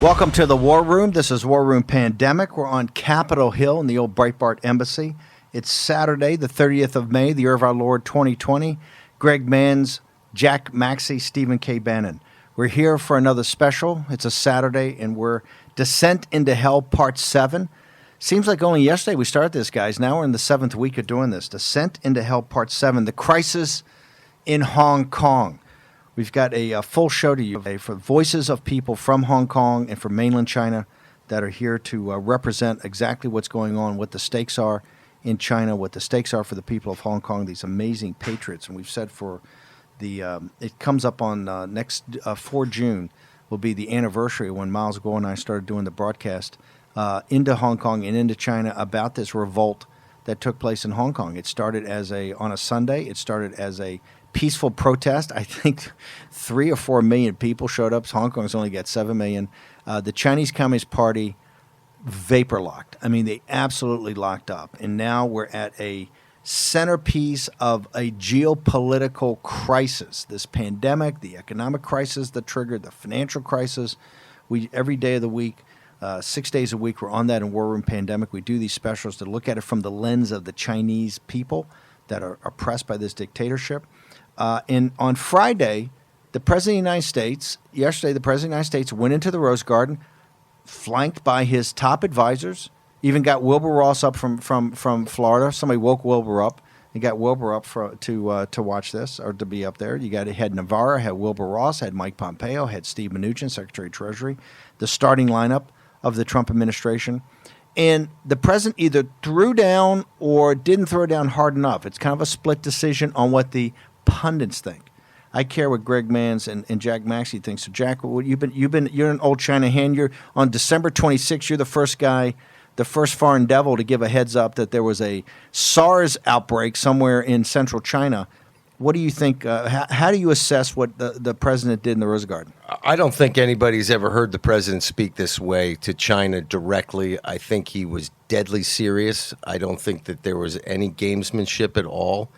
Welcome to the War Room. This is War Room Pandemic. We're on Capitol Hill in the old Breitbart Embassy. It's Saturday, the 30th of May, the year of our Lord 2020. Greg Manns, Jack Maxey, Stephen K. Bannon. We're here for another special. It's a Saturday, and we're Descent into Hell Part 7. Seems like only yesterday we started this, guys. Now we're in the 7th week of doing this. Descent into Hell Part 7, the crisis in Hong Kong. We've got a full show to you today for voices of people from Hong Kong and from mainland China that are here to represent exactly what's going on, what the stakes are in China, what the stakes are for the people of Hong Kong, these amazing patriots. And we've said for it comes up on next 4 June will be the anniversary when Miles Gore and I started doing the broadcast into Hong Kong and into China about this revolt that took place in Hong Kong. It started on a Sunday. It started as a peaceful protest. I think 3 or 4 million people showed up. Hong Kong's only got 7 million. The Chinese Communist Party vapor locked. I mean, they absolutely locked up. And now we're at a centerpiece of a geopolitical crisis. This pandemic, the economic crisis that triggered the financial crisis. Every day of the week, 6 days a week, we're on that in War Room Pandemic. We do these specials to look at it from the lens of the Chinese people that are oppressed by this dictatorship. And on Friday, the President of the United States, yesterday, the President of the United States went into the Rose Garden, flanked by his top advisors, even got Wilbur Ross up from Florida. Somebody woke Wilbur up and got Wilbur up to watch this or to be up there. You had Navarro, had Wilbur Ross, had Mike Pompeo, had Steve Mnuchin, Secretary of Treasury, the starting lineup of the Trump administration. And the president either threw down or didn't throw down hard enough. It's kind of a split decision on what the pundits think. I care what Greg Manns and Jack Maxey think. So, Jack, you're an old China hand. You're on December 26th. You're the first guy, the first foreign devil to give a heads up that there was a SARS outbreak somewhere in central China. What do you think? How do you assess what the president did in the Rose Garden? I don't think anybody's ever heard the president speak this way to China directly. I think he was deadly serious. I don't think that there was any gamesmanship at all.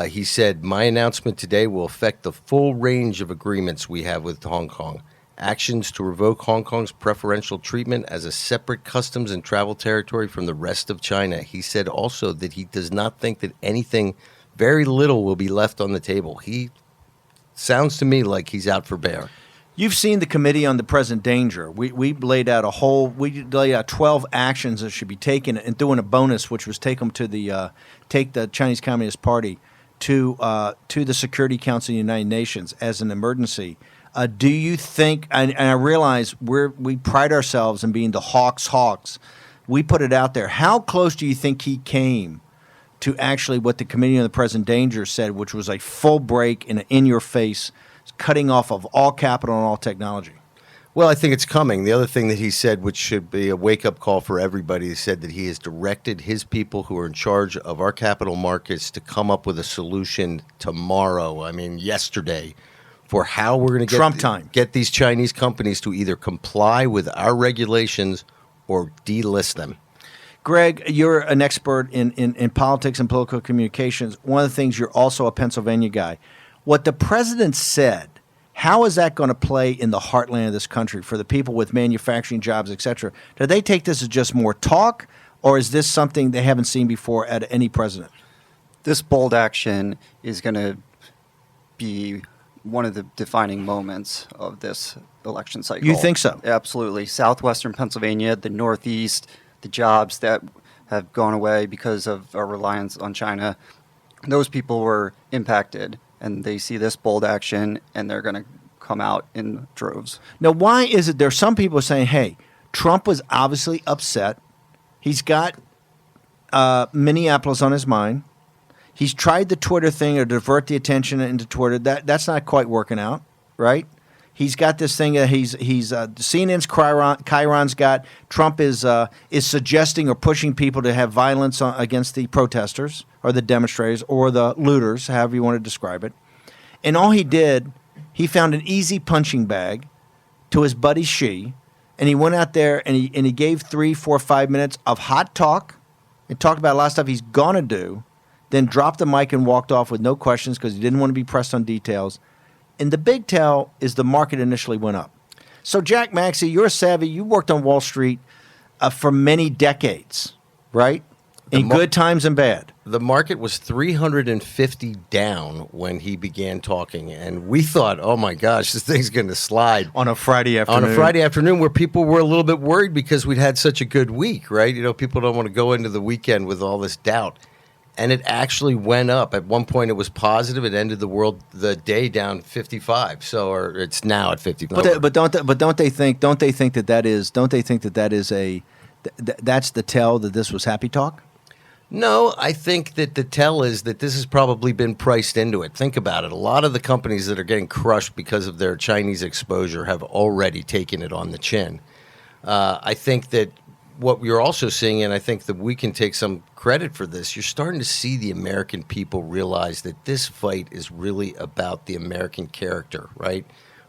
He said, "My announcement today will affect the full range of agreements we have with Hong Kong. Actions to revoke Hong Kong's preferential treatment as a separate customs and travel territory from the rest of China." He said also that he does not think that anything, very little, will be left on the table. He sounds to me like he's out for bear. You've seen the Committee on the Present Danger. We laid out 12 actions that should be taken, and doing a bonus, which was take the Chinese Communist Party to the Security Council of the United Nations as an emergency. Do you think? And I realize we pride ourselves in being the hawks. We put it out there. How close do you think he came to actually what the Committee on the Present Danger said, which was a full break and an in-your-face cutting off of all capital and all technology? Well, I think it's coming. The other thing that he said, which should be a wake-up call for everybody, he said that he has directed his people who are in charge of our capital markets to come up with a solution tomorrow, yesterday, for how we're going to get these Chinese companies to either comply with our regulations or delist them. Greg, you're an expert in politics and political communications. One of the things, you're also a Pennsylvania guy. What the president said, how is that going to play in the heartland of this country for the people with manufacturing jobs, et cetera? Do they take this as just more talk, or is this something they haven't seen before at any president? This bold action is going to be one of the defining moments of this election cycle. You think so? Absolutely. Southwestern Pennsylvania, the Northeast, the jobs that have gone away because of our reliance on China, those people were impacted. And they see this bold action, and they're going to come out in droves. Now, why is it there's some people saying, hey, Trump was obviously upset. He's got Minneapolis on his mind. He's tried the Twitter thing to divert the attention into Twitter. That's not quite working out, right? He's got this thing that he's CNN's Chiron's got. Trump is suggesting or pushing people to have violence against the protesters or the demonstrators or the looters, however you want to describe it. And all he did, he found an easy punching bag to his buddy Xi, and he went out there and he gave 3, 4, 5 minutes of hot talk and talked about a lot of stuff he's going to do, then dropped the mic and walked off with no questions because he didn't want to be pressed on details. And the big tell is the market initially went up. So, Jack Maxey, you're savvy. You worked on Wall Street for many decades, right? In good times and bad. The market was 350 down when he began talking, and we thought, oh my gosh, this thing's going to slide. On a Friday afternoon. On a Friday afternoon where people were a little bit worried because we'd had such a good week, right? You know, people don't want to go into the weekend with all this doubt. And it actually went up. At one point, it was positive. It ended the day down 55. So, or it's now at 55. But don't they think that that's the tell that this was happy talk? No, I think that the tell is that this has probably been priced into it. Think about it. A lot of the companies that are getting crushed because of their Chinese exposure have already taken it on the chin. I think that what you're also seeing, and I think that we can take some credit for this, you're starting to see the American people realize that this fight is really about the American character, right?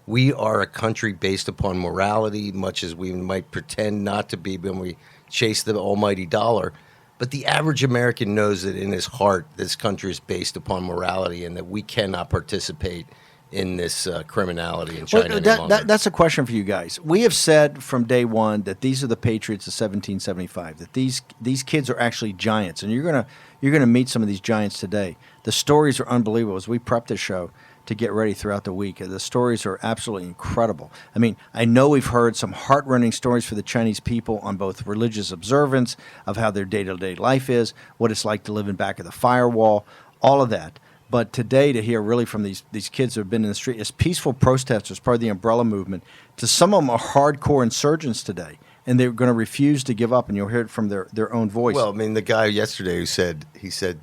We are a country based upon morality, much as we might pretend not to be when we chase the almighty dollar. But the average American knows that in his heart, this country is based upon morality and that we cannot participate in this criminality in China any longer. That's a question for you guys. We have said from day one that these are the Patriots of 1775, that these kids are actually giants. And you're gonna meet some of these giants today. The stories are unbelievable. As we prep this show to get ready throughout the week, the stories are absolutely incredible. I mean, I know we've heard some heart-rending stories for the Chinese people on both religious observance of how their day-to-day life is, what it's like to live in back of the firewall, all of that. But today, to hear really from these kids who have been in the street as peaceful protesters, part of the umbrella movement, to some of them are hardcore insurgents today, and they're going to refuse to give up, and you'll hear it from their own voice. Well, I mean, the guy yesterday who said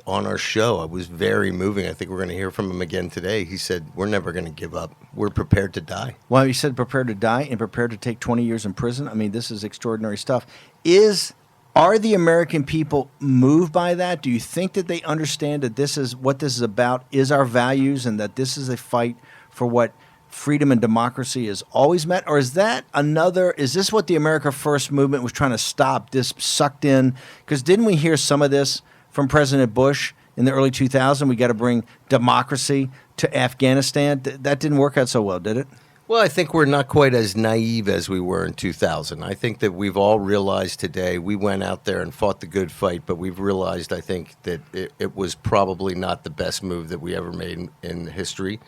on our show, it was very moving. I think we're going to hear from him again today. He said, we're never going to give up. We're prepared to die. Well, he said prepared to die and prepared to take 20 years in prison. I mean, this is extraordinary stuff. Are the American people moved by that? Do you think that they understand that this is what this is about, is our values, and that this is a fight for what freedom and democracy has always meant? Or is this what the America First movement was trying to stop, this sucked in? Because didn't we hear some of this from President Bush in the early 2000s? We got to bring democracy to Afghanistan. That didn't work out so well, did it? Well, I think we're not quite as naive as we were in 2000. I think that we've all realized today, we went out there and fought the good fight, but we've realized, I think, that it was probably not the best move that we ever made in history.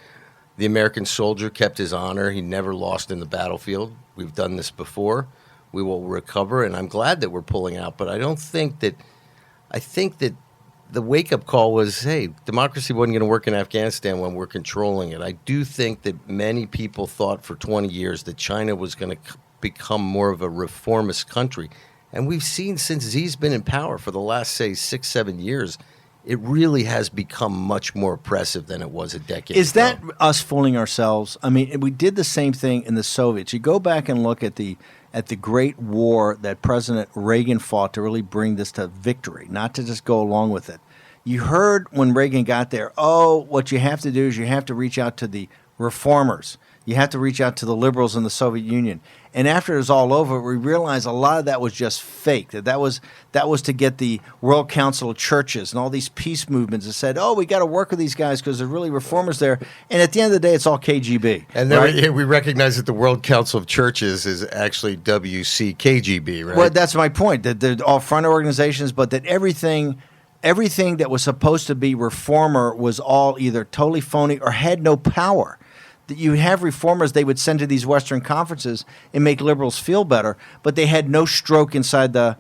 The American soldier kept his honor. He never lost in the battlefield. We've done this before. We will recover, and I'm glad that we're pulling out, but I think that the wake-up call was, hey, democracy wasn't going to work in Afghanistan when we're controlling it. I do think that many people thought for 20 years that China was going to become more of a reformist country. And we've seen since Xi's been in power for the last, say, 6-7 years, it really has become much more oppressive than it was a decade ago. Is that us fooling ourselves? I mean, we did the same thing in the Soviets. You go back and look at the great war that President Reagan fought to really bring this to victory, not to just go along with it. You heard when Reagan got there, what you have to do is you have to reach out to the reformers. You have to reach out to the liberals in the Soviet Union. And after it was all over, we realized a lot of that was just fake. That was to get the World Council of Churches and all these peace movements that said, we got to work with these guys because they're really reformers there. And at the end of the day, it's all KGB. And then we recognize that the World Council of Churches is actually WCKGB, right? Well, that's my point, that they're all front organizations, but that everything that was supposed to be reformer was all either totally phony or had no power. That you have reformers they would send to these Western conferences and make liberals feel better, but they had no stroke inside the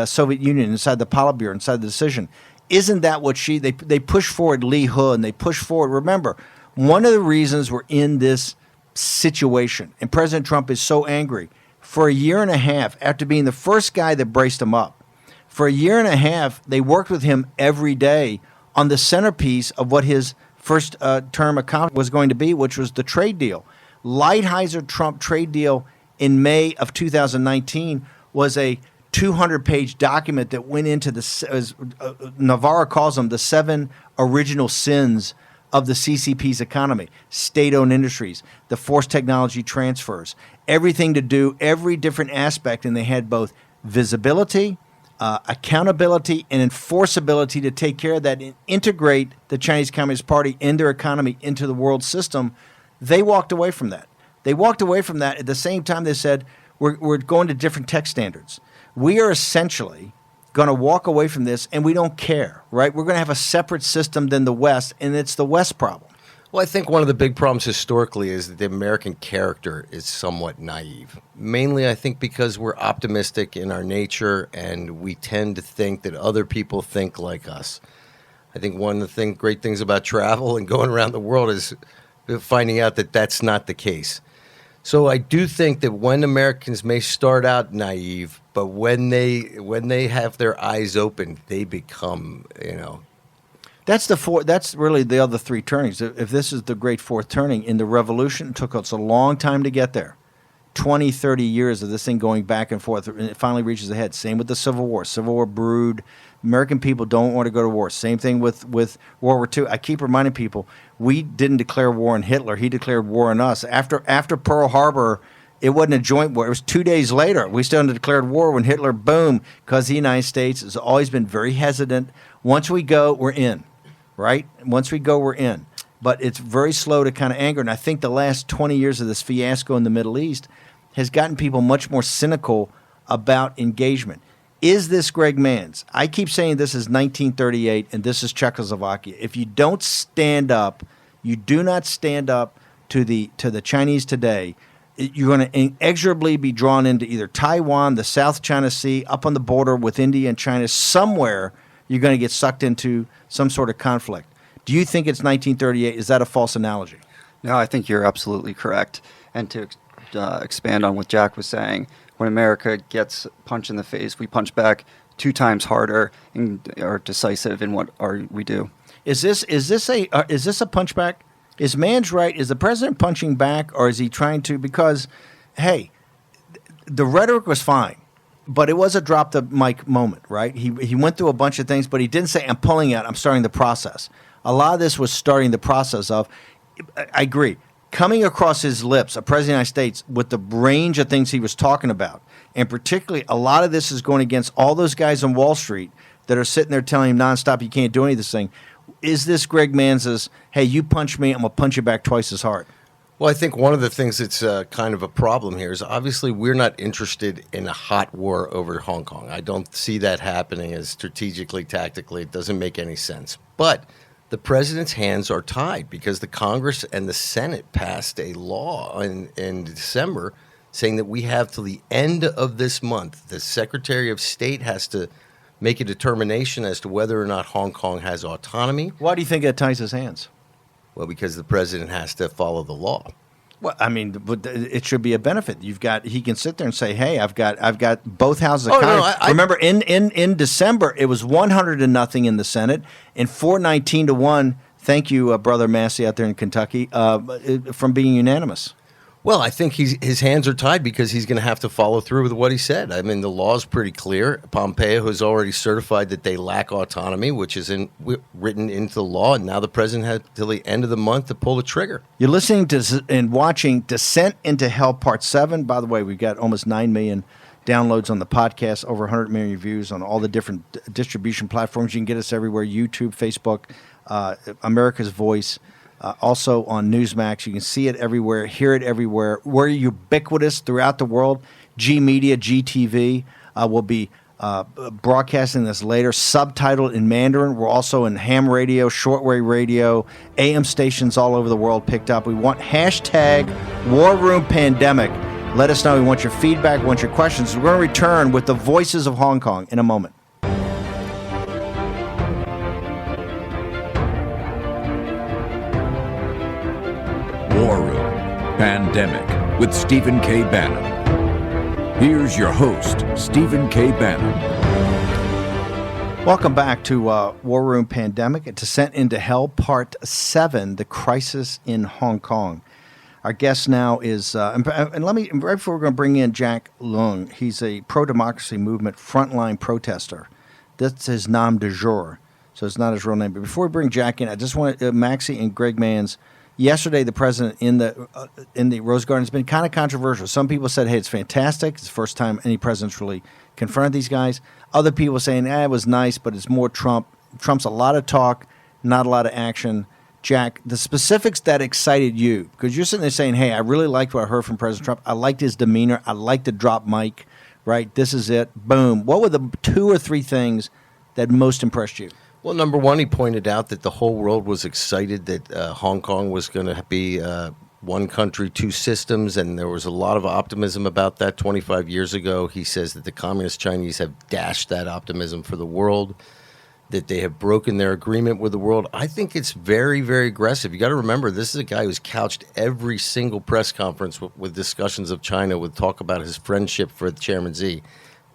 Soviet Union, inside the Politburo, inside the decision. Isn't that what they push forward Lee He and they push forward? Remember, one of the reasons we're in this situation, and President Trump is so angry, for a year and a half, after being the first guy that braced him up, for a year and a half, they worked with him every day on the centerpiece of what his first term account was going to be, which was the trade deal. Lighthizer-Trump trade deal in May of 2019 was a 200-page document that went into as Navarro calls them, the 7 original sins of the CCP's economy: state-owned industries, the forced technology transfers, everything to do, every different aspect, and they had both visibility, accountability, and enforceability to take care of that and integrate the Chinese Communist Party and their economy into the world system. They walked away from that. They walked away from that. At the same time, they said, we're going to different tech standards. We are essentially going to walk away from this, and we don't care, right? We're going to have a separate system than the West, and it's the West problem. Well, I think one of the big problems historically is that the American character is somewhat naive. Mainly, I think, because we're optimistic in our nature, and we tend to think that other people think like us. I think one of the great things about travel and going around the world is finding out that that's not the case. So I do think that when Americans may start out naive, but when they have their eyes open, they become, That's really the other three turnings. If this is the great fourth turning in the revolution, it took us a long time to get there. 20, 30 years of this thing going back and forth, and it finally reaches a head. Same with the Civil War. Civil War brewed. American people don't want to go to war. Same thing with World War II. I keep reminding people, we didn't declare war on Hitler. He declared war on us. After Pearl Harbor, it wasn't a joint war. It was 2 days later. We still hadn't declared war when Hitler, boom, because the United States has always been very hesitant. Once we go, we're in, right? Once we go, we're in. But it's very slow to kind of anger. And I think the last 20 years of this fiasco in the Middle East has gotten people much more cynical about engagement. Is this Greg Manns? I keep saying this is 1938 and this is Czechoslovakia. If you don't stand up, you do not stand up to the Chinese today, you're going to inexorably be drawn into either Taiwan, the South China Sea, up on the border with India and China. Somewhere you're going to get sucked into some sort of conflict. Do you think it's 1938? Is that a false analogy? No, I think you're absolutely correct. And to expand on what Jack was saying, when America gets punched in the face, we punch back 2 times harder and are decisive in what we do. Is this a punchback? Is Manns right? Is the president punching back, or is he trying to? Because, hey, the rhetoric was fine, but it was a drop the mic moment, right? He went through a bunch of things, but he didn't say, "I'm pulling out. I'm starting the process." A lot of this was starting the process of. I agree. Coming across his lips, a president of the United States, with the range of things he was talking about, and particularly a lot of this is going against all those guys on Wall Street that are sitting there telling him nonstop, you can't do any of this thing. Is this Greg Manns' hey, you punch me, I'm going to punch you back twice as hard? Well, I think one of the things that's kind of a problem here is obviously we're not interested in a hot war over Hong Kong. I don't see that happening as strategically, tactically. It doesn't make any sense. But the president's hands are tied because the Congress and the Senate passed a law in December saying that we have till the end of this month. The Secretary of State has to make a determination as to whether or not Hong Kong has autonomy. Why do you think that ties his hands? Well, because the president has to follow the law. Well, I mean, but it should be a benefit. He can sit there and say, "Hey, I've got both houses of Congress." Remember, in December, it was 100-0 in the Senate and 419-1. Thank you, Brother Massey out there in Kentucky, from being unanimous. Well, I think his hands are tied because he's going to have to follow through with what he said. I mean, the law is pretty clear. Pompeo has already certified that they lack autonomy, which is written into the law, and now the president has till the end of the month to pull the trigger. You're listening to and watching Descent into Hell Part 7. By the way, we've got almost 9 million downloads on the podcast, over 100 million views on all the different distribution platforms. You can get us everywhere, YouTube, Facebook, America's Voice. Also on Newsmax. You can see it everywhere, hear it everywhere. We're ubiquitous throughout the world. G Media, GTV will be broadcasting this later, subtitled in Mandarin. We're also in ham radio, shortwave radio, AM stations all over the world picked up. We want hashtag War Room Pandemic. Let us know. We want your feedback, we want your questions. We're going to return with the voices of Hong Kong in a moment. War Room Pandemic with Stephen K. Bannon. Here's your host, Stephen K. Bannon. Welcome back to War Room Pandemic, a Descent into Hell, Part 7, The Crisis in Hong Kong. Our guest now is, and let me, right before we're going to bring in Jack Leung, he's a pro-democracy movement frontline protester. That's his nom de jour, so it's not his real name. But before we bring Jack in, I just want Maxie and Greg Manns. Yesterday, the president in the Rose Garden has been kind of controversial. Some people said, hey, it's fantastic. It's the first time any president's really confronted these guys. Other people saying, it was nice, but it's more Trump. Trump's a lot of talk, not a lot of action. Jack, the specifics that excited you, because you're sitting there saying, hey, I really liked what I heard from President Trump. I liked his demeanor. I liked the drop mic, right? This is it. Boom. What were the 2 or 3 things that most impressed you? Well, number one, he pointed out that the whole world was excited that Hong Kong was going to be one country, 2 systems, and there was a lot of optimism about that 25 years ago. He says that the Communist Chinese have dashed that optimism for the world, that they have broken their agreement with the world. I think it's very, very aggressive. You got to remember, this is a guy who's couched every single press conference with discussions of China, with talk about his friendship for Chairman Xi.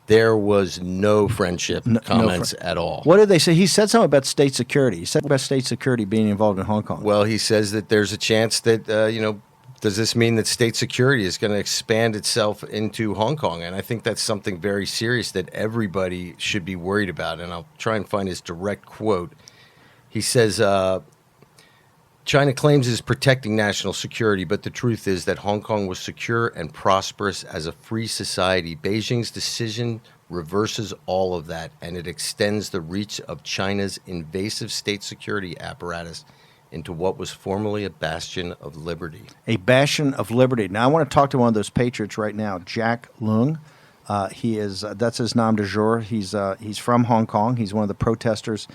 There was no friendship comments at all. What did they say? He said something about state security. He said about state security being involved in Hong Kong. Well, he says that there's a chance that, does this mean that state security is going to expand itself into Hong Kong? And I think that's something very serious that everybody should be worried about. And I'll try and find his direct quote. He says, China claims it is protecting national security, but the truth is that Hong Kong was secure and prosperous as a free society. Beijing's decision reverses all of that, and it extends the reach of China's invasive state security apparatus into what was formerly a bastion of liberty. A bastion of liberty. Now, I want to talk to one of those patriots right now, Jack Leung. He is that's his nom de jour. He's from Hong Kong. He's one of the protesters.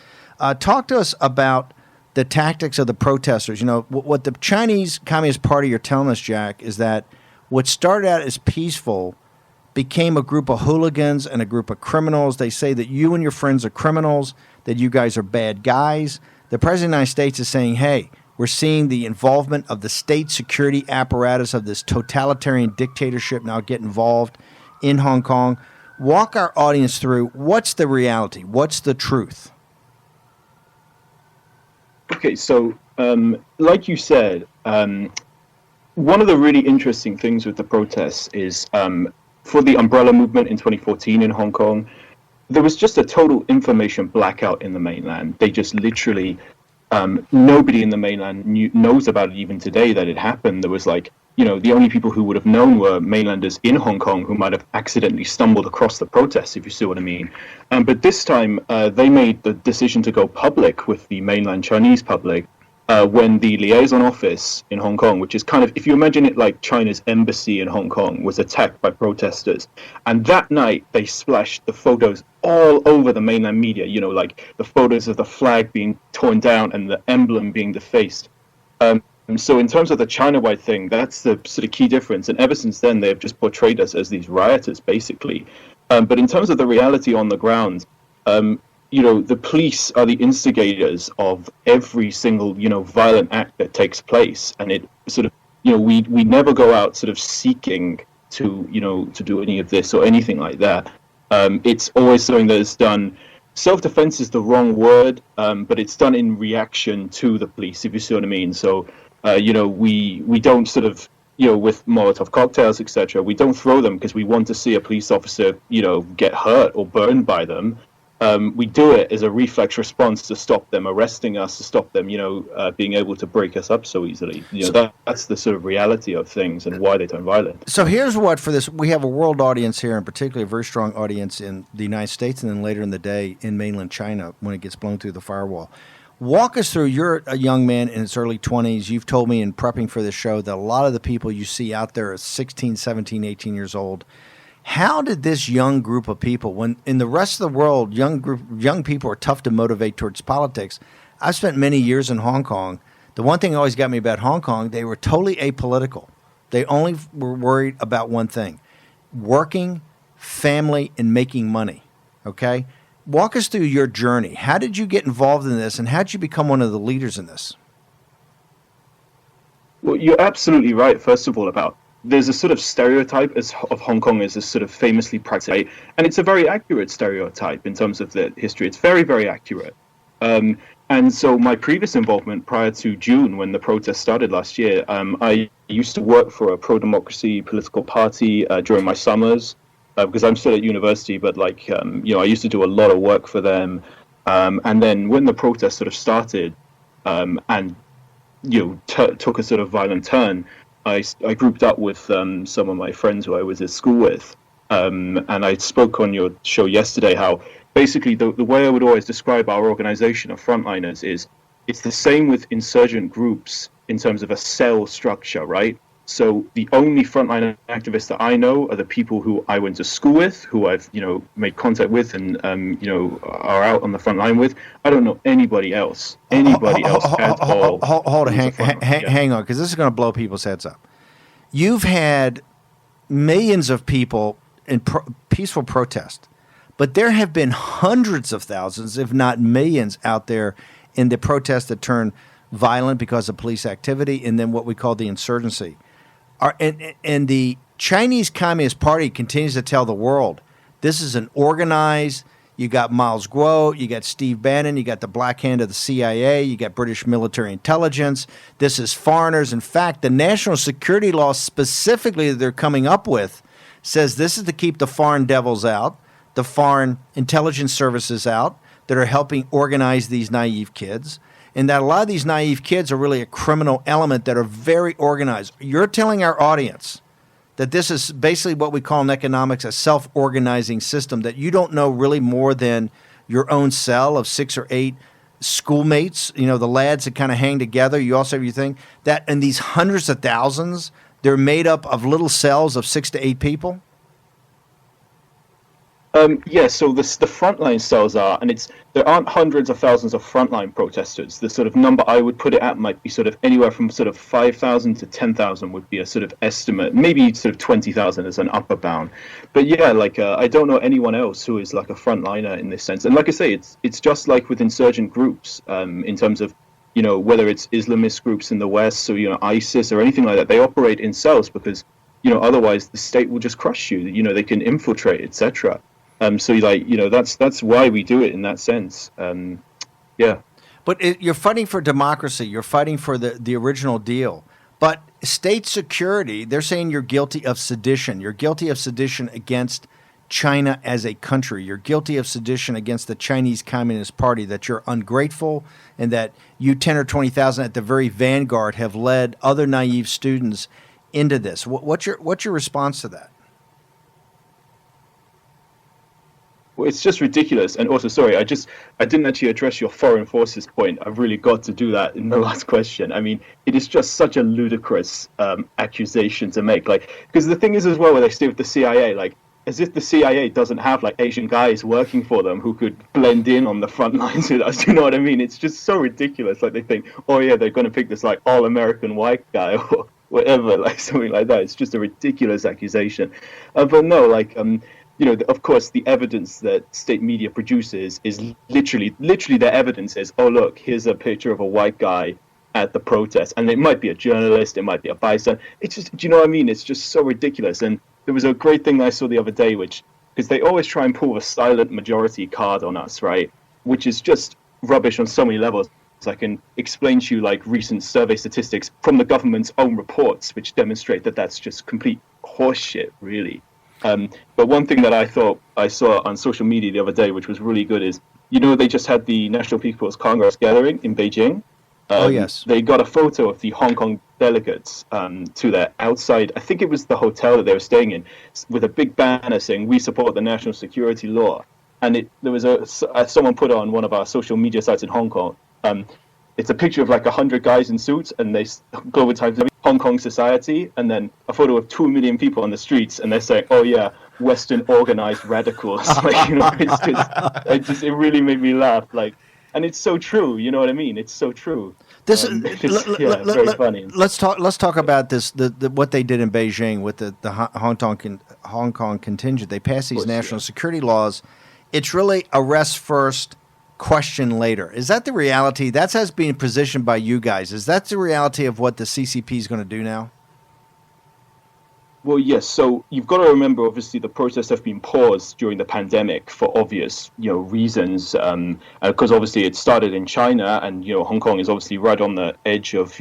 Talk to us about the tactics of the protesters. You know, what the Chinese Communist Party are telling us, Jack, is that what started out as peaceful became a group of hooligans and a group of criminals. They say that you and your friends are criminals, that you guys are bad guys. The President of the United States is saying, hey, we're seeing the involvement of the state security apparatus of this totalitarian dictatorship now get involved in Hong Kong. Walk our audience through what's the reality, what's the truth. Okay, so like you said, one of the really interesting things with the protests is for the Umbrella Movement in 2014 in Hong Kong, there was just a total information blackout in the mainland. They just literally, nobody in the mainland knows about it even today that it happened. There was the only people who would have known were mainlanders in Hong Kong who might have accidentally stumbled across the protests, if you see what I mean. But this time, they made the decision to go public with the mainland Chinese public when the liaison office in Hong Kong, which is kind of, if you imagine it like China's embassy in Hong Kong, was attacked by protesters. And that night, they splashed the photos all over the mainland media, like the photos of the flag being torn down and the emblem being defaced. So in terms of the China-wide thing, that's the sort of key difference. And ever since then, they've just portrayed us as these rioters, basically. But in terms of the reality on the ground, the police are the instigators of every single, violent act that takes place. And it sort of, we never go out sort of seeking to do any of this or anything like that. It's always something that is done. Self-defense is the wrong word, but it's done in reaction to the police, if you see what I mean. So, we don't sort of, with Molotov cocktails, etc., we don't throw them because we want to see a police officer, get hurt or burned by them. We do it as a reflex response to stop them arresting us, to stop them, being able to break us up so easily. That's the sort of reality of things and why they turn violent. So here's what for this. We have a world audience here, and particularly a very strong audience in the United States and then later in the day in mainland China when it gets blown through the firewall. Walk us through. You're a young man in his early 20s. You've told me in prepping for this show that a lot of the people you see out there are 16, 17, 18 years old. How did this young group of people, when in the rest of the world, young people are tough to motivate towards politics? I've spent many years in Hong Kong. The one thing that always got me about Hong Kong, they were totally apolitical. They only were worried about one thing: working, family, and making money. Okay? Walk us through your journey. How did you get involved in this, and how did you become one of the leaders in this? Well, you're absolutely right, first of all, about there's a sort of stereotype of Hong Kong as a sort of famously pragmatic, and it's a very accurate stereotype in terms of the history. It's very, very accurate. And so my previous involvement prior to June, when the protest started last year, I used to work for a pro-democracy political party during my summers, because I'm still at university, but I used to do a lot of work for them. And then when the protest sort of started and, took a sort of violent turn, I grouped up with some of my friends who I was at school with. And I spoke on your show yesterday how basically the way I would always describe our organization of frontliners is it's the same with insurgent groups in terms of a cell structure, right? So the only frontline activists that I know are the people who I went to school with, who I've made contact with, and are out on the front line with. I don't know anybody else at all. Hold on, hang on, because this is going to blow people's heads up. You've had millions of people in peaceful protest, but there have been hundreds of thousands, if not millions, out there in the protests that turn violent because of police activity, and then what we call the insurgency. And the Chinese Communist Party continues to tell the world this is an organized. You got Miles Guo, you got Steve Bannon, you got the black hand of the CIA, you got British military intelligence. This is foreigners. In fact, the national security law specifically that they're coming up with says this is to keep the foreign devils out, the foreign intelligence services out that are helping organize these naive kids. And that a lot of these naive kids are really a criminal element that are very organized. You're telling our audience that this is basically what we call in economics a self-organizing system, that you don't know really more than your own cell of 6 or 8 schoolmates, the lads that kind of hang together. You also have your thing that in these hundreds of thousands, they're made up of little cells of 6 to 8 people. So the frontline cells are, and there aren't hundreds of thousands of frontline protesters. The sort of number I would put it at might be sort of anywhere from sort of 5,000 to 10,000 would be a sort of estimate. Maybe sort of 20,000 as an upper bound. But yeah, I don't know anyone else who is like a frontliner in this sense. And like I say, it's just like with insurgent groups in terms of whether it's Islamist groups in the West, so ISIS or anything like that. They operate in cells because otherwise the state will just crush you. They can infiltrate, etc. That's why we do it in that sense. Yeah. But you're fighting for democracy. You're fighting for the original deal. But state security, they're saying you're guilty of sedition. You're guilty of sedition against China as a country. You're guilty of sedition against the Chinese Communist Party, that you're ungrateful and that you 10 or 20,000 at the very vanguard have led other naive students into this. What's your response to that? Well, it's just ridiculous. And also, sorry, I didn't actually address your foreign forces point. I've really got to do that in the last question. I mean, it is just such a ludicrous accusation to make. Because the thing is as well, when they stay with the CIA, as if the CIA doesn't have Asian guys working for them who could blend in on the front lines with us. You know what I mean? It's just so ridiculous. They think, oh yeah, they're going to pick this all-American white guy or whatever, something like that. It's just a ridiculous accusation. But no, of course, the evidence that state media produces is literally their evidence is, oh, look, here's a picture of a white guy at the protest. And it might be a journalist, it might be a bystander. It's just, do you know what I mean? It's just so ridiculous. And there was a great thing I saw the other day, because they always try and pull a silent majority card on us, right? Which is just rubbish on so many levels. So I can explain to you recent survey statistics from the government's own reports, which demonstrate that that's just complete horseshit, really. But one thing that I thought I saw on social media the other day, which was really good, is, they just had the National People's Congress gathering in Beijing. Oh, yes. They got a photo of the Hong Kong delegates to their outside, I think it was the hotel that they were staying in, with a big banner saying, "We support the national security law." And there was someone put on one of our social media sites in Hong Kong. It's a picture of 100 guys in suits, and they Global Times Hong Kong society, and then a photo of 2 million people on the streets, and they're saying, "Oh yeah, Western organized radicals." It really made me laugh. And it's so true. You know what I mean? It's so true. This very funny. Let's talk about this. What they did in Beijing with the Hong Kong contingent. They passed these national security laws. It's really arrest first, question later. Is that the reality? That's as being positioned by you guys. Is that the reality of what the CCP is going to do now? Well, yes. So you've got to remember, obviously, the protests have been paused during the pandemic for obvious, reasons. Because obviously it started in China, and Hong Kong is obviously right on the edge of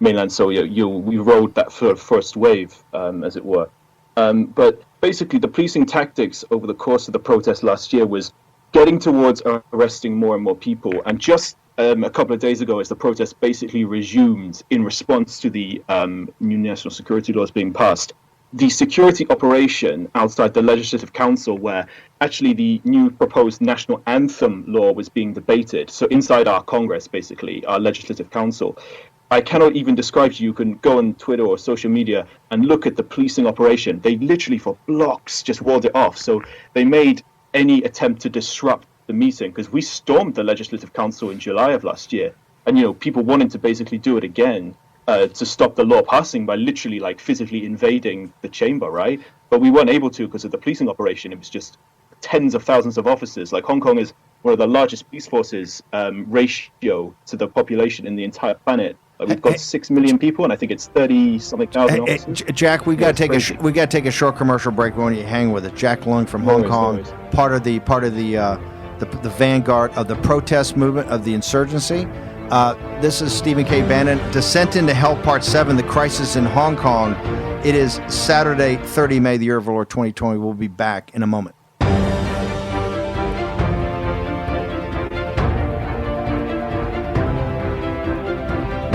mainland. So we rode that first wave, as it were. But basically, the policing tactics over the course of the protest last year was getting towards arresting more and more people. And just a couple of days ago, as the protest basically resumed in response to the new national security laws being passed, the security operation outside the Legislative Council, where actually the new proposed national anthem law was being debated. So inside our Congress, basically, our Legislative Council, I cannot even describe to you. You can go on Twitter or social media and look at the policing operation. They literally for blocks just walled it off. So they made any attempt to disrupt the meeting, because we stormed the Legislative Council in July of last year. And, people wanted to basically do it again. To stop the law passing by literally like physically invading the chamber, right? But we weren't able to because of the policing operation. It was just tens of thousands of officers. Like Hong Kong is one of the largest police forces ratio to the population in the entire planet. We've got 6 million people, and I think it's 30-something thousand officers. Jack, we got to take a short commercial break. We want you to hang with it. Jack Leung from Hong Kong, part of the vanguard of the protest movement of the insurgency. This is Stephen K. Bannon. Descent into Hell, Part 7, The Crisis in Hong Kong. It is Saturday, 30 May, the year of our Lord 2020. We'll be back in a moment.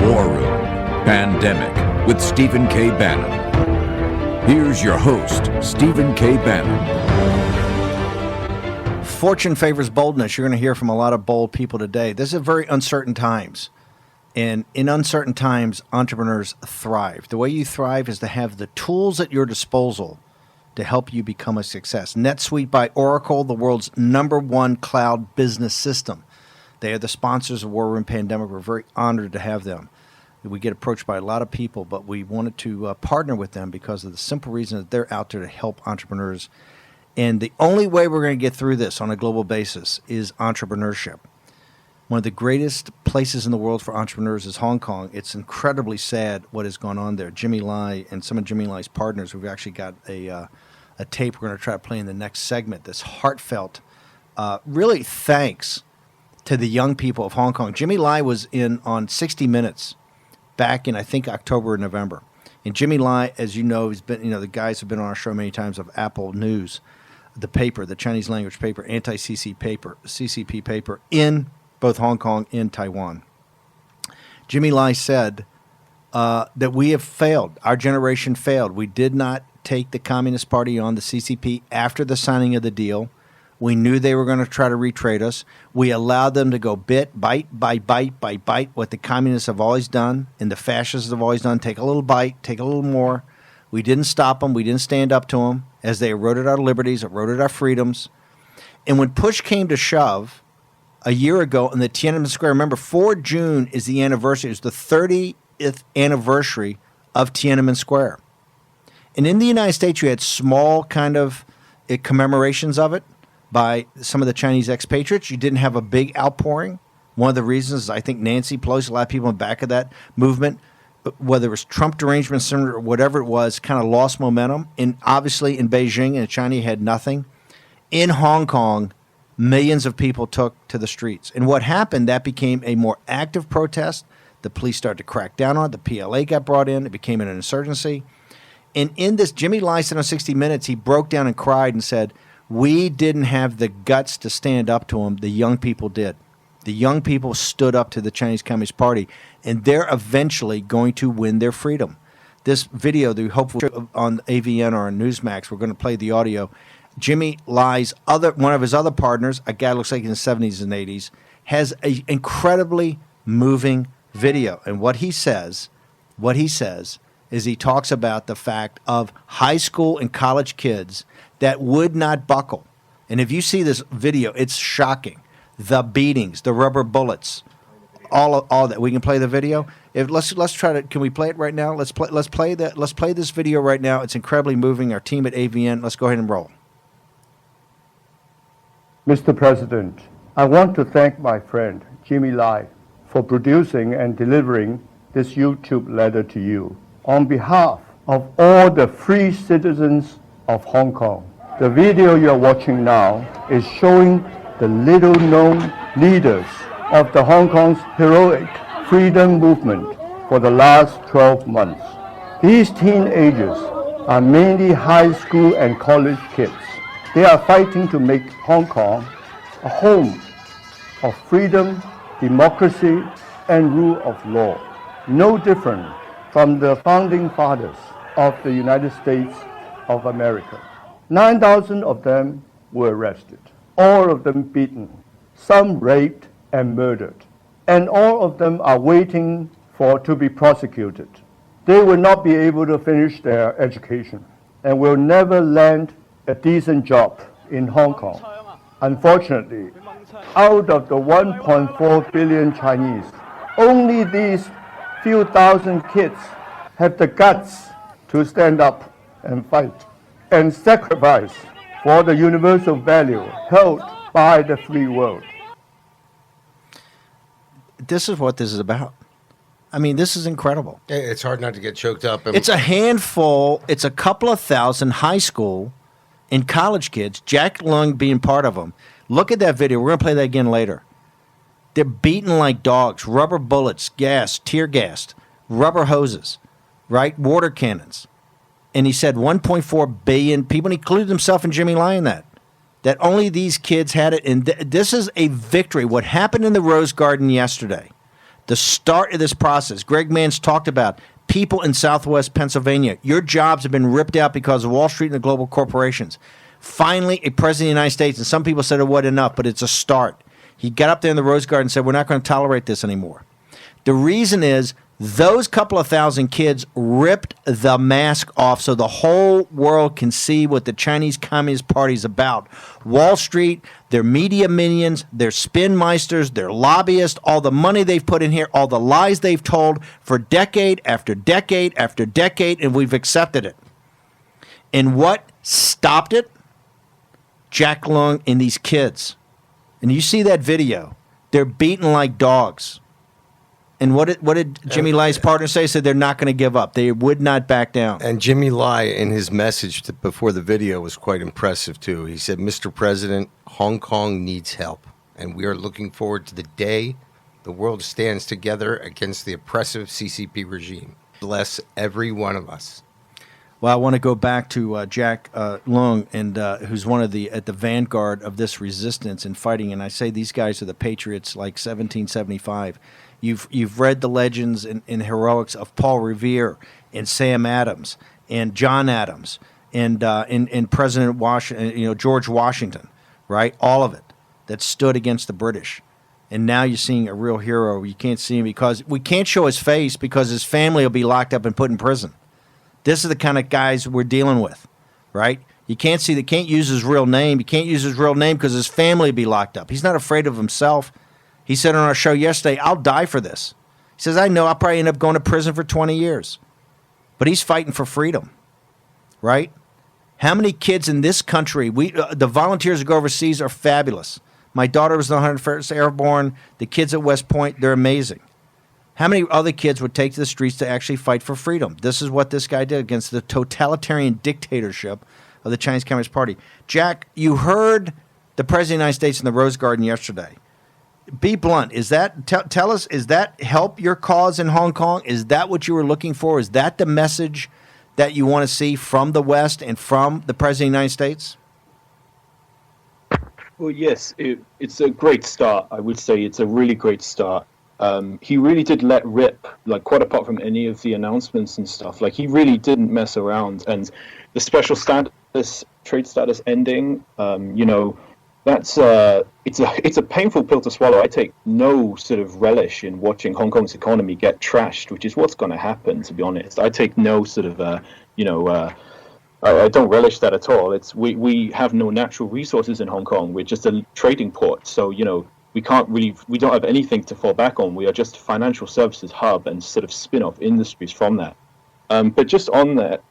War Room Pandemic with Stephen K. Bannon. Here's your host, Stephen K. Bannon. Fortune favors boldness. You're going to hear from a lot of bold people today. This is very uncertain times. And in uncertain times, entrepreneurs thrive. The way you thrive is to have the tools at your disposal to help you become a success. NetSuite by Oracle, the world's #1 cloud business system. They are the sponsors of War Room Pandemic. We're very honored to have them. We get approached by a lot of people, but we wanted to partner with them because of the simple reason that they're out there to help entrepreneurs. And the only way we're going to get through this on a global basis is entrepreneurship. One of the greatest places in the world for entrepreneurs is Hong Kong. It's incredibly sad what has gone on there. Jimmy Lai and some of Jimmy Lai's partners, we've actually got a tape we're going to try to play in the next segment, this heartfelt, really thanks to the young people of Hong Kong. Jimmy Lai was in on 60 Minutes back in, I think, October or November. And Jimmy Lai, as you know, he's been, the guys have been on our show many times of Apple News, the paper, the Chinese language paper, CCP paper in both Hong Kong and Taiwan. Jimmy Lai said that we have failed. Our generation failed. We did not take the Communist Party on, the CCP, after the signing of the deal. We knew they were going to try to retrade us. We allowed them to go bite by bite, what the communists have always done and the fascists have always done. Take a little bite, take a little more. We didn't stop them. We didn't stand up to them as they eroded our liberties, eroded our freedoms. And when push came to shove a year ago in the Tiananmen Square, remember, 4 June is the anniversary. It was the 30th anniversary of Tiananmen Square. And in the United States, you had small kind of commemorations of it by some of the Chinese expatriates. You didn't have a big outpouring. One of the reasons is I think Nancy Pelosi, a lot of people in the back of that movement, whether it was Trump derangement syndrome or whatever it was, kind of lost momentum. And obviously in Beijing and China, you had nothing. In Hong Kong, millions of people took to the streets. And what happened, that became a more active protest. The police started to crack down on it. The PLA got brought in. It became an insurgency. And in this, Jimmy Lai said on 60 Minutes, he broke down and cried and said, we didn't have the guts to stand up to them. The young people did. The young people stood up to the Chinese Communist Party, and they're eventually going to win their freedom. This video, the hopefully on AVN or on Newsmax, we're going to play the audio. Jimmy Lai's one of his other partners, a guy who looks like in the 70s and 80s, has an incredibly moving video. And what he says is he talks about the fact of high school and college kids that would not buckle. And if you see this video, it's shocking. The beatings, the rubber bullets, all that. We can play the video. Let's try to. Can we play it right now? Let's play this video right now. It's incredibly moving. Our team at AVN. Let's go ahead and roll. Mr. President, I want to thank my friend Jimmy Lai for producing and delivering this YouTube letter to you on behalf of all the free citizens of Hong Kong. The video you are watching now is showing the little-known leaders of the Hong Kong's heroic freedom movement for the last 12 months. These teenagers are mainly high school and college kids. They are fighting to make Hong Kong a home of freedom, democracy, and rule of law. No different from the founding fathers of the United States of America. 9,000 of them were arrested, all of them beaten, some raped and murdered, and all of them are waiting to be prosecuted. They will not be able to finish their education and will never land a decent job in Hong Kong. Unfortunately, out of the 1.4 billion Chinese, only these few thousand kids have the guts to stand up and fight and sacrifice for the universal value held by the free world. This is what this is about. I mean, this is incredible. It's hard not to get choked up. It's a handful. It's a couple of thousand high school and college kids, Jack Leung being part of them. Look at that video. We're going to play that again later. They're beaten like dogs, rubber bullets, gas, tear gassed, rubber hoses, right? Water cannons. And he said 1.4 billion people, and he included himself and Jimmy Lai in that only these kids had it. And this is a victory. What happened in the Rose Garden yesterday, the start of this process, Greg Mann's talked about people in Southwest Pennsylvania. Your jobs have been ripped out because of Wall Street and the global corporations. Finally, a president of the United States, and some people said it wasn't enough, but it's a start. He got up there in the Rose Garden and said, we're not going to tolerate this anymore. The reason is those couple of thousand kids ripped the mask off so the whole world can see what the Chinese Communist Party is about. Wall Street, their media minions, their spin meisters, their lobbyists, all the money they've put in here, all the lies they've told for decade after decade after decade, and we've accepted it. And what stopped it? Jack Leung and these kids. And you see that video. They're beaten like dogs. And what did Jimmy Lai's partner say? He said they're not going to give up. They would not back down. And Jimmy Lai, in his message before the video, was quite impressive, too. He said, Mr. President, Hong Kong needs help. And we are looking forward to the day the world stands together against the oppressive CCP regime. Bless every one of us. Well, I want to go back to Jack Leung, and who's one of at the vanguard of this resistance and fighting. And I say these guys are the patriots like 1775. You've read the legends and heroics of Paul Revere and Sam Adams and John Adams and President Washington, George Washington, right? All of it that stood against the British. And now you're seeing a real hero. You can't see him because we can't show his face because his family will be locked up and put in prison. This is the kind of guys we're dealing with, right? You can't see, they can't use his real name. You can't use his real name because his family will be locked up. He's not afraid of himself. He said on our show yesterday, I'll die for this. He says, I know I'll probably end up going to prison for 20 years. But he's fighting for freedom, right? How many kids in this country, the volunteers that go overseas are fabulous. My daughter was in the 101st Airborne. The kids at West Point, they're amazing. How many other kids would take to the streets to actually fight for freedom? This is what this guy did against the totalitarian dictatorship of the Chinese Communist Party. Jack, you heard the President of the United States in the Rose Garden yesterday. Be blunt. Is that tell us? Is that help your cause in Hong Kong? Is that what you were looking for? Is that the message that you want to see from the West and from the President of the United States? Well, yes, it's a great start. I would say it's a really great start. He really did let rip, like quite apart from any of the announcements and stuff. Like he really didn't mess around. And the special status, trade status ending, that's it's a painful pill to swallow. I take no sort of relish in watching Hong Kong's economy get trashed, which is what's going to happen. To be honest, I take no sort of I don't relish that at all. We have no natural resources in Hong Kong. We're just a trading port, so we don't have anything to fall back on. We are just a financial services hub and sort of spin-off industries from that. But just on that,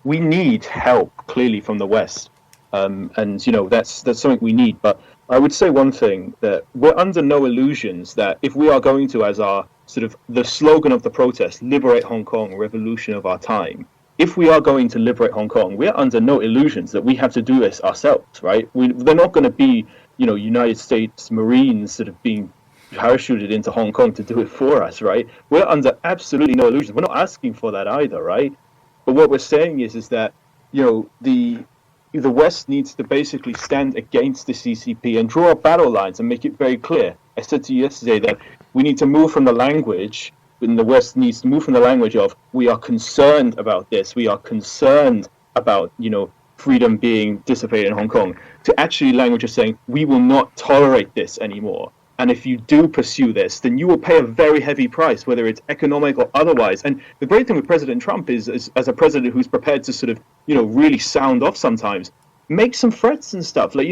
we need help clearly from the West. And that's something we need. But I would say one thing, that we're under no illusions that if we are going to, as our sort of the slogan of the protest, liberate Hong Kong, revolution of our time, if we are going to liberate Hong Kong, we're under no illusions that we have to do this ourselves, right? They're not going to be, United States Marines sort of being parachuted into Hong Kong to do it for us, right? We're under absolutely no illusions. We're not asking for that either, right? But what we're saying is that, the West needs to basically stand against the CCP and draw battle lines and make it very clear. I said to you yesterday that we need to move from the language, and the West needs to move from the language of, we are concerned about this, we are concerned about, freedom being dissipated in Hong Kong, to actually language of saying, we will not tolerate this anymore. And if you do pursue this, then you will pay a very heavy price, whether it's economic or otherwise. And the great thing with President Trump is as a president who's prepared to sort of, really sound off sometimes, make some threats and stuff. Like,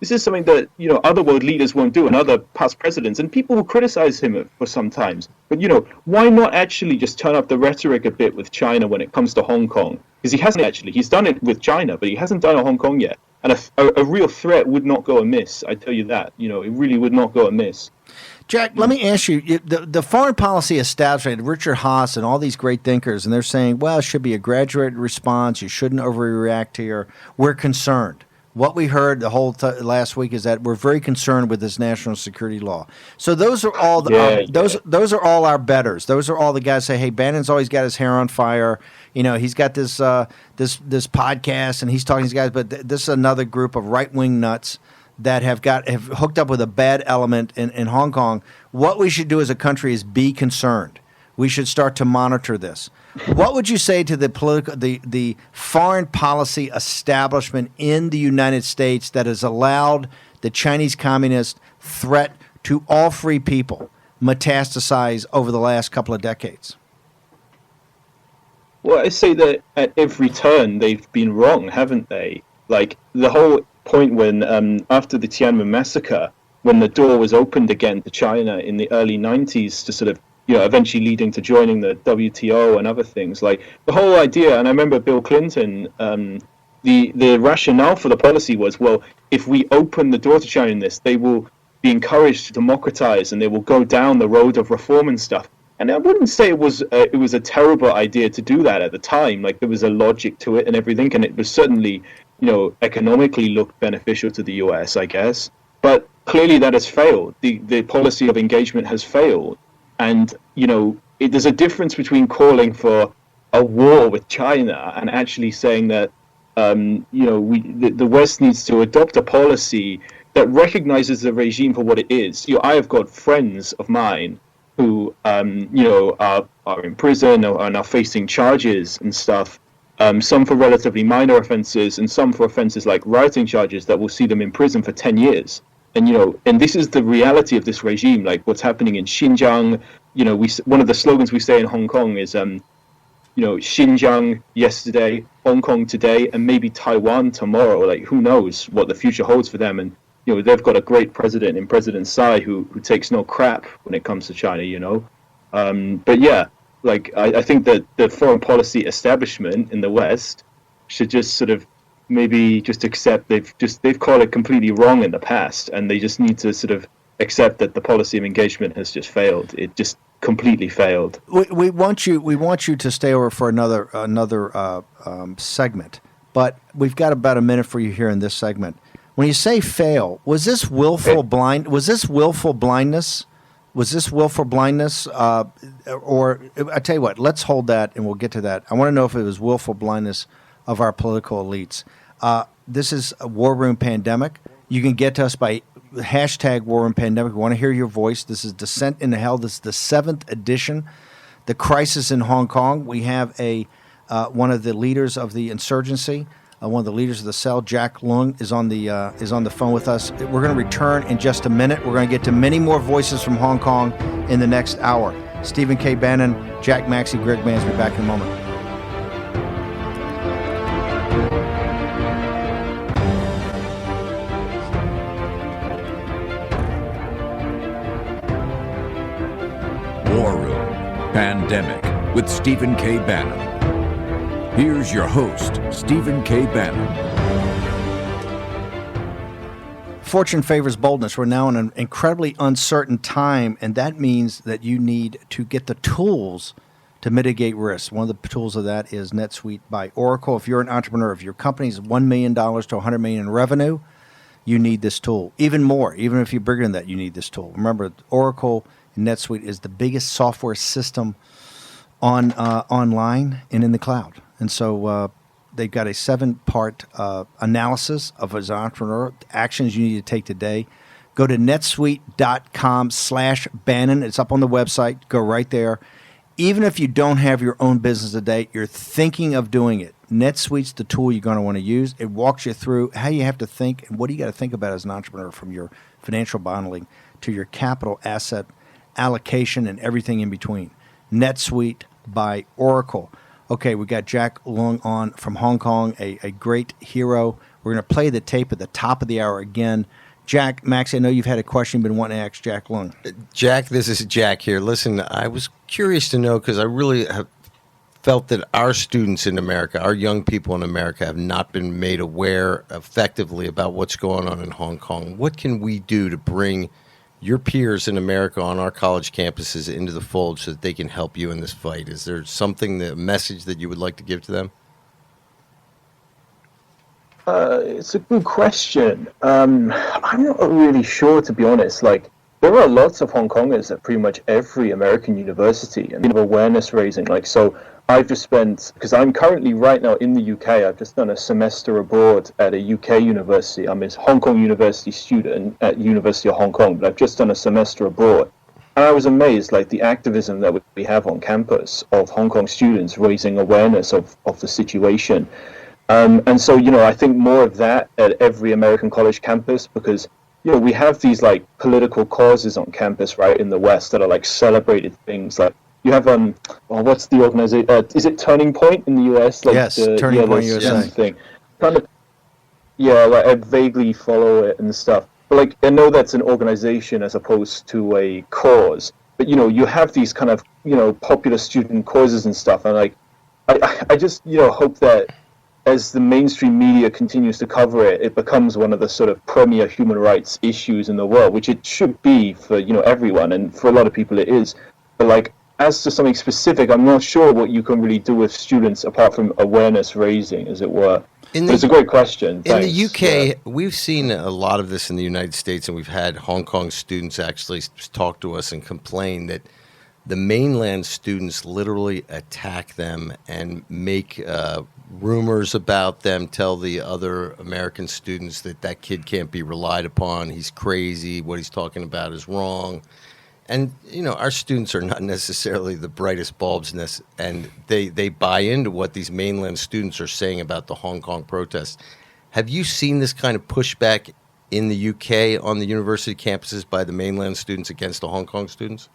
this is something that, other world leaders won't do, and other past presidents, and people will criticize him for sometimes. But, why not actually just turn up the rhetoric a bit with China when it comes to Hong Kong? Because he hasn't actually. He's done it with China, but he hasn't done it Hong Kong yet. And a real threat would not go amiss. I tell you that. It really would not go amiss. Jack, let me ask you, the foreign policy establishment, Richard Haas and all these great thinkers, and they're saying, well, it should be a graduated response. You shouldn't overreact here. We're concerned. What we heard the whole last week is that we're very concerned with this national security law. So those are all those are all our betters. Those are all the guys who say, hey, Bannon's always got his hair on fire. He's got this this podcast and he's talking to these guys. But this is another group of right wing nuts that have hooked up with a bad element in Hong Kong. What we should do as a country is be concerned. We should start to monitor this. What would you say to the foreign policy establishment in the United States that has allowed the Chinese Communist threat to all free people metastasize over the last couple of decades? Well, I say that at every turn they've been wrong, haven't they? Like the whole point when after the Tiananmen massacre, when the door was opened again to China in the early 90s to sort of, eventually leading to joining the WTO and other things, like the whole idea, and I remember Bill Clinton, the rationale for the policy was, well, if we open the door to China in this, they will be encouraged to democratize and they will go down the road of reform and stuff. And I wouldn't say it was a terrible idea to do that at the time. Like there was a logic to it and everything, and it was certainly, economically looked beneficial to the US, I guess. But clearly that has failed. The policy of engagement has failed. And, there's a difference between calling for a war with China and actually saying that, the West needs to adopt a policy that recognizes the regime for what it is. I have got friends of mine who, are in prison or are now facing charges and stuff, some for relatively minor offenses and some for offenses like rioting charges that will see them in prison for 10 years. And, and this is the reality of this regime, like what's happening in Xinjiang. One of the slogans we say in Hong Kong is, Xinjiang yesterday, Hong Kong today, and maybe Taiwan tomorrow. Like, who knows what the future holds for them. And, they've got a great president in President Tsai who takes no crap when it comes to China, But yeah, like, I think that the foreign policy establishment in the West should just sort of maybe just accept they've called it completely wrong in the past, and they just need to sort of accept that the policy of engagement has just failed. It just completely failed. We want you to stay over for another segment, but we've got about a minute for you here in this segment. When you say fail, was this willful blindness? Was this willful blindness? Or I tell you what, let's hold that and we'll get to that. I want to know if it was willful blindness of our political elites. This is a War Room Pandemic. You can get to us by hashtag War Room Pandemic. We want to hear your voice. This is Descent into Hell. This is the 7th edition. The crisis in Hong Kong. We have one of the leaders of the insurgency, one of the leaders of the cell, Jack Leung, is on the phone with us. We're going to return in just a minute. We're going to get to many more voices from Hong Kong in the next hour. Stephen K. Bannon, Jack Maxey, Greg Manns will be back in a moment. War Room Pandemic with Stephen K. Bannon. Here's your host, Stephen K. Bannon. Fortune favors boldness. We're now in an incredibly uncertain time, and that means that you need to get the tools to mitigate risk. One of the tools of that is NetSuite by Oracle. If you're an entrepreneur, if your company's $1 million to $100 million in revenue, you need this tool. Even more, even if you're bigger than that, you need this tool. Remember, Oracle and NetSuite is the biggest software system online and in the cloud. And so they've got a 7-part analysis of as an entrepreneur, actions you need to take today. Go to netsuite.com/Bannon. It's up on the website. Go right there. Even if you don't have your own business today, you're thinking of doing it. NetSuite's the tool you're going to want to use. It walks you through how you have to think and what do you got to think about as an entrepreneur, from your financial modeling to your capital asset allocation and everything in between. NetSuite by Oracle. Okay, we got Jack Leung on from Hong Kong, a great hero. We're going to play the tape at the top of the hour again. Jack, Max, I know you've had a question you've been wanting to ask Jack Leung. Jack, this is Jack here. Listen, I was curious to know, because I really have felt that our students in America, our young people in America, have not been made aware effectively about what's going on in Hong Kong. What can we do to bring your peers in America on our college campuses into the fold so that they can help you in this fight? Is there something, a message that you would like to give to them? It's a good question. I'm not really sure, to be honest. Like, there are lots of Hong Kongers at pretty much every American university, and awareness raising. Like, so I've just spent, because I'm currently right now in the UK, I've just done a semester abroad at a UK university. I'm a Hong Kong University student at University of Hong Kong, but I've just done a semester abroad. And I was amazed, like, the activism that we have on campus of Hong Kong students raising awareness of the situation. And so, I think more of that at every American college campus, because, we have these, like, political causes on campus, right, in the West that are, like, celebrated things. Like, you have, what's the organization? Is it Turning Point in the US? Like, yes, Turning Point USA. Thing. Kind of, yeah, like, I vaguely follow it and stuff. But, like, I know that's an organization as opposed to a cause. But, you have these kind of, popular student causes and stuff. And, like, I just, hope that as the mainstream media continues to cover it, it becomes one of the sort of premier human rights issues in the world, which it should be for, everyone. And for a lot of people it is. But, like, as to something specific, I'm not sure what you can really do with students apart from awareness raising, as it were. It's a great question. Thanks. In the UK, we've seen a lot of this in the United States, and we've had Hong Kong students actually talk to us and complain that the mainland students literally attack them and make rumors about them, tell the other American students that kid can't be relied upon, he's crazy, what he's talking about is wrong. And, our students are not necessarily the brightest bulbs, and they buy into what these mainland students are saying about the Hong Kong protests. Have you seen this kind of pushback in the UK on the university campuses by the mainland students against the Hong Kong students?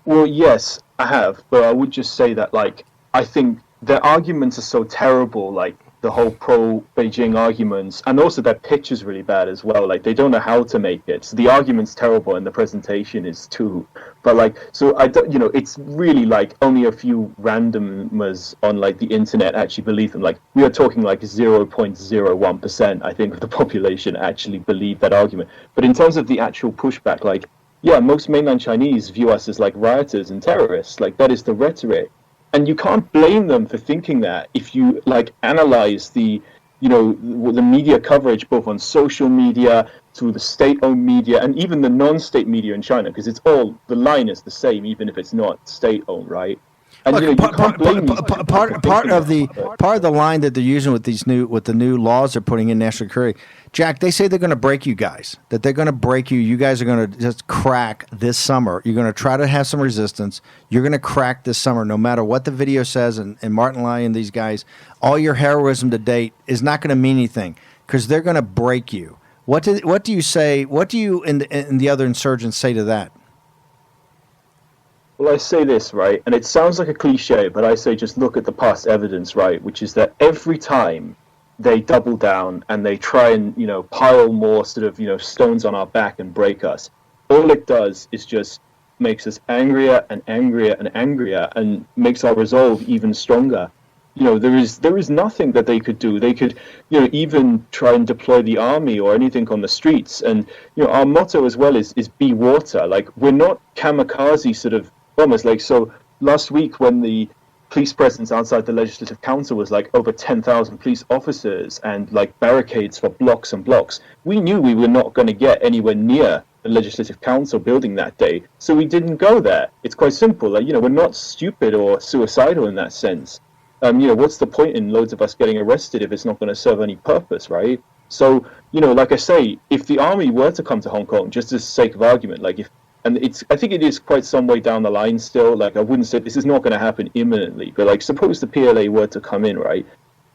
Well, yes, I have. But I would just say that, like, I think their arguments are so terrible, like, the whole pro-Beijing arguments, and also their pitch is really bad as well. Like, they don't know how to make it. So the argument's terrible and the presentation is too. But, like, so I don't, it's really, like, only a few randomers on, like, the internet actually believe them. Like, we are talking, like, 0.01%, I think, of the population actually believe that argument. But in terms of the actual pushback, like, yeah, most mainland Chinese view us as, like, rioters and terrorists. Like, that is the rhetoric. And you can't blame them for thinking that if you, like, analyze the media coverage both on social media, through the state-owned media, and even the non-state media in China, because it's all, the line is the same, even if it's not state-owned, right? And look, you can't blame part of the line that they're using with the new laws they're putting in national security, Jack, they say they're going to break you guys. That they're going to break you. You guys are going to just crack this summer. You're going to try to have some resistance. You're going to crack this summer, no matter what the video says. And Martin Lai and these guys, all your heroism to date is not going to mean anything because they're going to break you. What do you say? What do you and the other insurgents say to that? Well, I say this, right, and it sounds like a cliche, but I say just look at the past evidence, right, which is that every time they double down and they try and, pile more sort of, stones on our back and break us, all it does is just makes us angrier and angrier and angrier and makes our resolve even stronger. There is nothing that they could do. They could, even try and deploy the army or anything on the streets. And, our motto as well is be water. Like, we're not kamikaze sort of bombers. Like, so last week when the police presence outside the Legislative Council was like over 10,000 police officers and like barricades for blocks and blocks, we knew we were not going to get anywhere near the Legislative Council building that day. So we didn't go there. It's quite simple. Like, we're not stupid or suicidal in that sense. What's the point in loads of us getting arrested if it's not going to serve any purpose, right? So, like I say, if the army were to come to Hong Kong, just as sake of argument, like if and I think it is quite some way down the line still. Like, I wouldn't say this is not going to happen imminently, but like, suppose the PLA were to come in, right?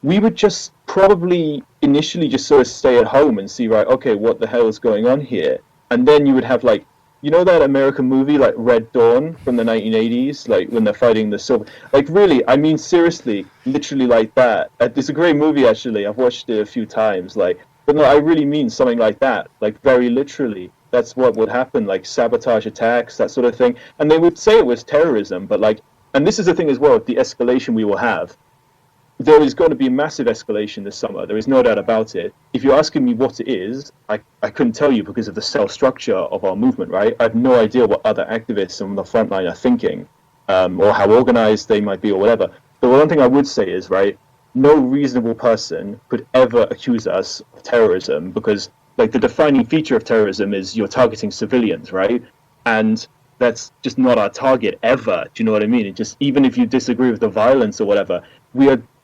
We would just probably initially just sort of stay at home and see, right, okay, what the hell is going on here? And then you would have, like, you know that American movie, like Red Dawn from the 1980s, like when they're fighting the silver, like really, I mean, seriously, literally like that. It's a great movie, actually. I've watched it a few times, like, but no, I really mean something like that, like very literally. That's what would happen, like sabotage attacks, that sort of thing. And they would say it was terrorism, but like, and this is the thing as well, the escalation we will have. There is going to be a massive escalation this summer. There is no doubt about it. If you're asking me what it is, I couldn't tell you because of the cell structure of our movement, right? I have no idea what other activists on the front line are thinking, or how organized they might be or whatever. But one thing I would say is, right, no reasonable person could ever accuse us of terrorism because, like, the defining feature of terrorism is you're targeting civilians, right? And that's just not our target ever. Do you know what I mean? It just, even if you disagree with the violence or whatever,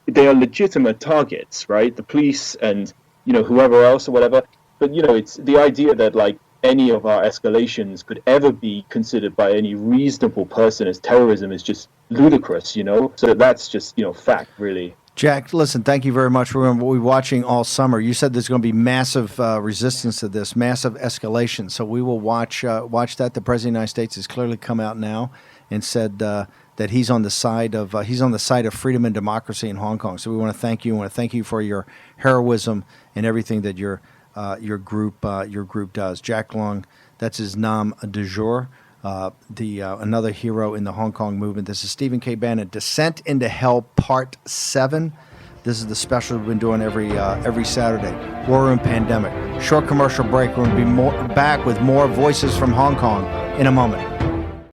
they are legitimate targets, right? The police and, you know, whoever else or whatever. But, you know, it's the idea that, like, any of our escalations could ever be considered by any reasonable person as terrorism is just ludicrous, you know? So that's just, you know, fact, really. Jack, listen, thank you very much. We'll be watching all summer. You said there's going to be massive resistance to this, massive escalation. So we will watch that. The President of the United States has clearly come out now and said that he's on the side of freedom and democracy in Hong Kong. So we want to thank you. We want to thank you for your heroism and everything that your group does. Jack Leung, that's his nom du jour. Another hero in the Hong Kong movement. This is Stephen K. Bannon, Descent into Hell Part 7. This is the special we've been doing every Saturday. War Room Pandemic. Short commercial break. We're going to be back with more voices from Hong Kong in a moment.